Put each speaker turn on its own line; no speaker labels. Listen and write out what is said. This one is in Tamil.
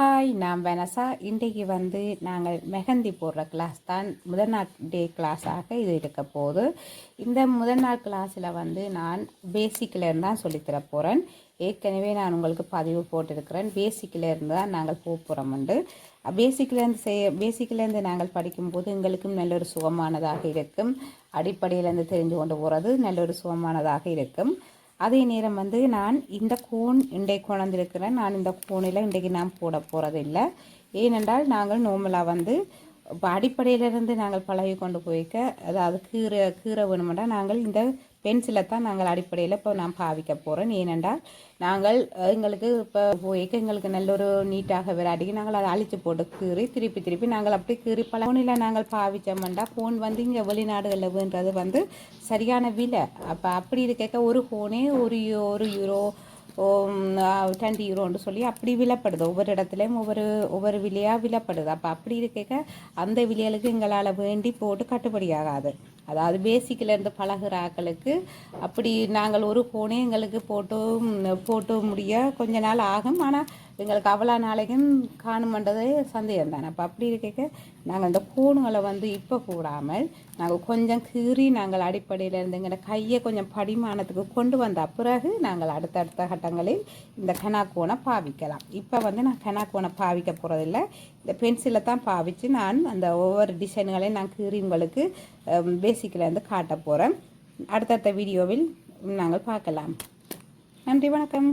ஹாய், நான் வெனசா. இன்றைக்கு நாங்கள் மெஹந்தி போடுற கிளாஸ் தான் முதல் நாள் டே கிளாஸாக இது இருக்க போகுது. இந்த முதல் நாள் கிளாஸில் நான் பேசிக்கிலேருந்து தான் சொல்லித்தர போகிறேன். ஏற்கனவே நான் உங்களுக்கு பதிவு போட்டிருக்கிறேன். பேசிக்கிலேருந்து தான் நாங்கள் போகிறோம்ண்டு. பேசிக்கிலேருந்து நாங்கள் படிக்கும்போது எங்களுக்கும் நல்ல ஒரு சுகமானதாக இருக்கும். அடிப்படையிலேருந்து தெரிஞ்சு கொண்டு போகிறது நல்ல ஒரு சுகமானதாக இருக்கும். அதே நேரம் நான் இந்த கோன் இன்றைக்கு கொண்டிருக்கிறேன். நான் இந்த கோனில் இன்றைக்கு நான் போட போகிறதில்லை. ஏனென்றால் நாங்கள் நார்மலாக இப்போ அடிப்படையிலிருந்து நாங்கள் பழகி கொண்டு போய்க்க, அதாவது கீரை வேணுமென்றால் நாங்கள் இந்த பென்சிலை தான் நாங்கள் அடிப்படையில் இப்போ நான் பாவிக்க போகிறேன். ஏனென்றால் நாங்கள் எங்களுக்கு இப்போ போய்க்க எங்களுக்கு நல்ல ஒரு நீட்டாக விராட்டிக்கு நாங்கள் அதை அழித்து போட்டு திருப்பி நாங்கள் அப்படி ஃபோனில் நாங்கள் பாவித்தோம்னா ஃபோன் இங்கே வெளிநாடுகளில் வேண்டது சரியான விலை. அப்போ அப்படி இருக்க ஒரு ஃபோனே ஒரு யூரோ 20 யூரோன்னு சொல்லி அப்படி விலைப்படுது. ஒவ்வொரு இடத்துலையும் ஒவ்வொரு விலையாக விலைப்படுது. அப்போ அப்படி இருக்க அந்த விலைகளுக்கு எங்களால் வேண்டி போட்டு கட்டுப்படியாகாது. அதாவது பேசிக்கிலேருந்து பழகிற ஆக்களுக்கு அப்படி நாங்கள் ஒரு ஃபோனே எங்களுக்கு போட்டு முடிய கொஞ்ச நாள் ஆகும். ஆனால் எங்களுக்கு அவ்வளோ நாளைக்கும் காணுமன்றதே சந்தேகம் தானே. அப்போ அப்படி இருக்க நாங்கள் இந்த ஃபோனுகளை இப்போ கூடாமல் நாங்கள் கொஞ்சம் கீறி நாங்கள் அடிப்படையிலேருந்து எங்களோட கையை கொஞ்சம் படிமானத்துக்கு கொண்டு வந்த பிறகு நாங்கள் அடுத்தடுத்த கட்டங்களில் இந்த கெனாக்கோனை பாவிக்கலாம். இப்போ நான் கெனாக்கோனை பாவிக்க போகிறதில்ல. இந்த பென்சிலை தான் பாவித்து நான் அந்த ஒவ்வொரு டிசைன்களையும் நான் கீறி உங்களுக்கு பேசிக்கிலேருந்து காட்ட போகிறேன். அடுத்தடுத்த வீடியோவில் நாங்கள் பார்க்கலாம். நன்றி, வணக்கம்.